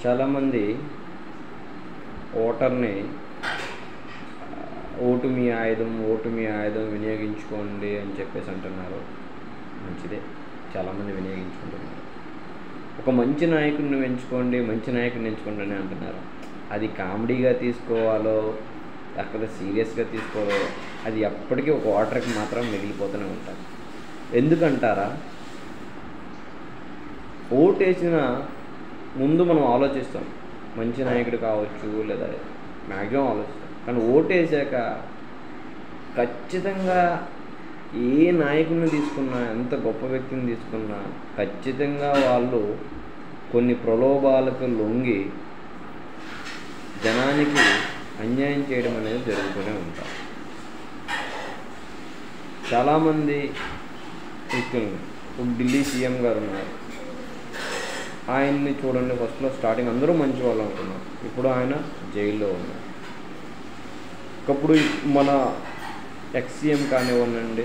చాలామంది ఓటర్ని ఓటు మీ ఆయుధం వినియోగించుకోండి అని చెప్పేసి అంటున్నారు. మంచిదే, చాలామంది వినియోగించుకుంటున్నారు. ఒక మంచి నాయకుడిని ఎంచుకోండి అని అంటున్నారు. అది కామెడీగా తీసుకోవాలో లేకపోతే సీరియస్గా తీసుకోవాలో అది ఎప్పటికీ ఒక ఓటర్కి మాత్రం మిగిలిపోతూనే ఉంటారు. ఎందుకంటారా, ఓటేసిన ముందు మనం ఆలోచిస్తాం, మంచి నాయకుడు కావచ్చు లేదా మ్యాక్సిమం ఆలోచిస్తాం. కానీ ఓటేసాక ఖచ్చితంగా ఏ నాయకుడిని తీసుకున్నా, ఎంత గొప్ప వ్యక్తిని తీసుకున్నా ఖచ్చితంగా వాళ్ళు కొన్ని ప్రలోభాలకు లొంగి జనానికి అన్యాయం చేయడం అనేది జరుగుతూనే ఉంటారు. చాలామంది వ్యక్తులు, ఢిల్లీ సీఎం గారు ఉన్నారు, ఆయన్ని చూడండి, ఫస్ట్లో స్టార్టింగ్ అందరూ మంచి వాళ్ళు అనుకున్నారు, ఇప్పుడు ఆయన జైల్లో ఉన్నారు. ఒకప్పుడు మన ఎక్స్ సీఎం కానివ్వండి,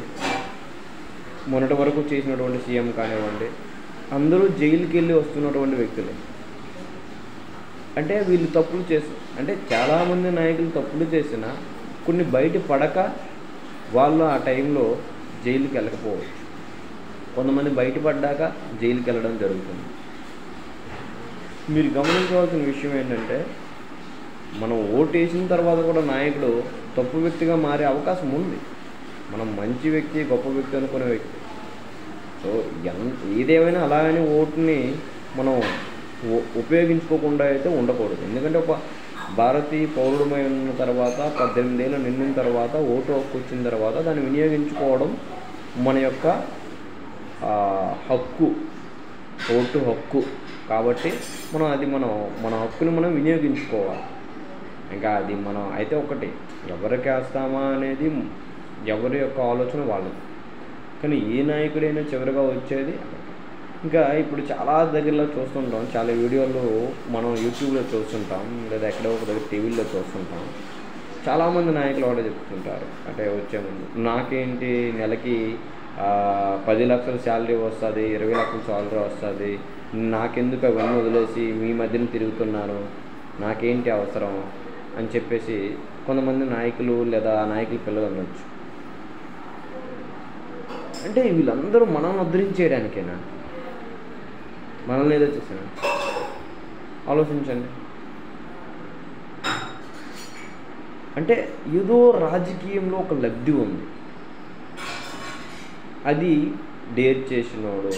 మొన్నటి వరకు చేసినటువంటి సీఎం కానివ్వండి, అందరూ జైలుకి వెళ్ళి వస్తున్నటువంటి వ్యక్తులే. అంటే వీళ్ళు తప్పులు అంటే చాలామంది నాయకులు తప్పులు చేసినా కొన్ని బయట పడక వాళ్ళు ఆ టైంలో జైలుకి వెళ్ళకపోవచ్చు. కొంతమంది బయటపడ్డాక జైలుకి వెళ్ళడం జరుగుతుంది. మీరు గమనించవలసిన విషయం ఏంటంటే, మనం ఓటేసిన తర్వాత కూడా నాయకుడు తప్పు వ్యక్తిగా మారే అవకాశం ఉంది. మనం మంచి వ్యక్తి, గొప్ప వ్యక్తి అనుకునే వ్యక్తి. సో ఏదేమైనా అలాగని ఓటుని మనం ఉపయోగించుకోకుండా అయితే ఉండకూడదు. ఎందుకంటే ఒక భారతీయ పౌరుడమై ఉన్న తర్వాత, 18 ఏళ్ళు నిండిన తర్వాత, ఓటు హక్కు వచ్చిన తర్వాత దాన్ని వినియోగించుకోవడం మన యొక్క హక్కు, ఓటు హక్కు. కాబట్టి మన హక్కుని మనం వినియోగించుకోవాలి. ఇంకా అది మనం అయితే ఒకటి, ఎవరికి వేస్తామా అనేది ఎవరి యొక్క ఆలోచన వాళ్ళది. కానీ ఏ నాయకుడైనా చివరిగా వచ్చేది. ఇంకా ఇప్పుడు చాలా దగ్గరలో చూస్తుంటాం, చాలా వీడియోలు మనం యూట్యూబ్లో చూస్తుంటాం, లేదా ఎక్కడో ఒక దగ్గర టీవీలో చూస్తుంటాం. చాలామంది నాయకులు కూడా చెప్తుంటారు, అంటే వచ్చే ముందు, నాకేంటి నెలకి 10 లక్షల శాలరీ వస్తుంది, 20 లక్షల శాలరీ వస్తుంది, నాకెందుకు అవన్నీ వదిలేసి మీ మధ్యన తిరుగుతున్నాను, నాకేంటి అవసరం అని చెప్పేసి కొంతమంది నాయకులు లేదా నాయకుల పిల్లలు అనొచ్చు. అంటే వీళ్ళందరూ మనల్ని ఉద్ధరించేయడానికేనా? మనల్ని ఏదో చేసినా? ఆలోచించండి. అంటే ఏదో రాజకీయంలో ఒక లబ్ధి ఉంది, అది డేర్ చేసినోడు,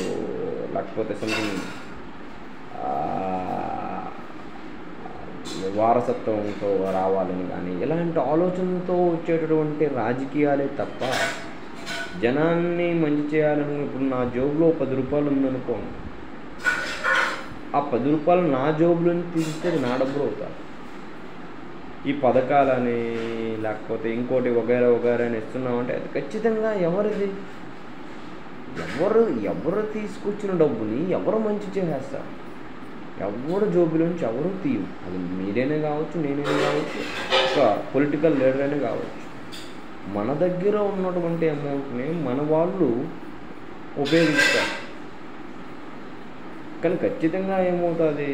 లేకపోతే సంథింగ్ వారసత్వంతో రావాలని కానీ ఇలాంటి ఆలోచనతో వచ్చేటటువంటి రాజకీయాలే తప్ప జనాన్ని మంచి చేయాలని. ఇప్పుడు నా జోబులో 10 రూపాయలు ఉందనుకోండి, ఆ 10 రూపాయలు నా జోబులోని తీస్తే నా డబ్బులు అవుతాయి. ఈ పథకాలని లేకపోతే ఇంకోటి వగైరా అని ఇస్తున్నామంటే అది ఖచ్చితంగా ఎవరిది? ఎవరు తీసుకొచ్చిన డబ్బుని ఎవరు మంచి చేసేస్తారు? ఎవరు జోబులోంచి ఎవరు తీయు. అది మీరైనా కావచ్చు, నేనైనా కావచ్చు, ఒక పొలిటికల్ లీడర్ అయినా కావచ్చు. మన దగ్గర ఉన్నటువంటి అమౌంట్ని మన వాళ్ళు ఉపయోగిస్తారు. కానీ ఖచ్చితంగా ఏమవుతుంది,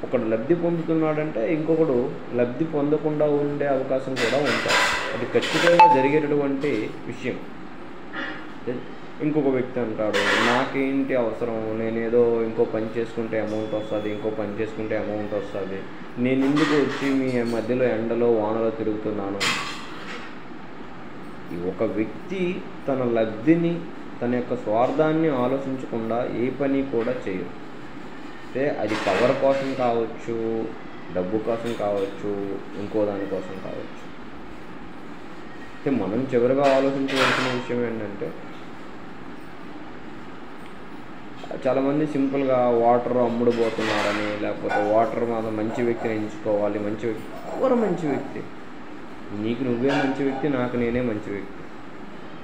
ఒకడు లబ్ధి పొందుతున్నాడంటే ఇంకొకడు లబ్ధి పొందకుండా ఉండే అవకాశం కూడా ఉంటుంది. అది ఖచ్చితంగా జరిగేటటువంటి విషయం. ఇంకొక వ్యక్తి అంటాడు, నాకేంటి అవసరం, నేనేదో ఇంకో పని చేసుకుంటే అమౌంట్ వస్తుంది, నేను ఎందుకు వచ్చి మీ మధ్యలో ఎండలో వానలో తిరుగుతున్నాను. ఒక వ్యక్తి తన లబ్ధిని, తన యొక్క స్వార్థాన్ని ఆలోచించకుండా ఏ పని కూడా చేయరు. అంటే అది పవర్ కోసం కావచ్చు, డబ్బు కోసం కావచ్చు, ఇంకో దానికోసం కావచ్చు. అయితే మనం చివరిగా ఆలోచించవలసిన విషయం ఏంటంటే, చాలామంది సింపుల్గా వాటర్ అమ్ముడుపోతున్నారని, లేకపోతే వాటర్ మాత్రం మంచి వ్యక్తిని ఎంచుకోవాలి. ఎవరు మంచి వ్యక్తి? నీకు నువ్వే మంచి వ్యక్తి, నాకు నేనే మంచి వ్యక్తి.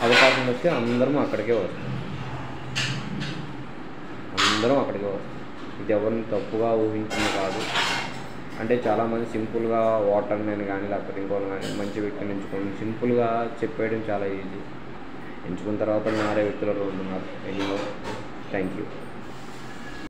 అవకాశం వస్తే అందరం అక్కడికే వస్తాం. ఇది ఎవరిని తప్పుగా ఊహించింది కాదు. అంటే చాలామంది సింపుల్గా వాటర్ నేను కానీ లేకపోతే ఇంకోటి కానీ మంచి వ్యక్తిని ఎంచుకోండి సింపుల్గా చెప్పేయడం చాలా ఈజీ. ఎంచుకున్న తర్వాత మారే వ్యక్తులు ఉంటున్నారు. Thank you.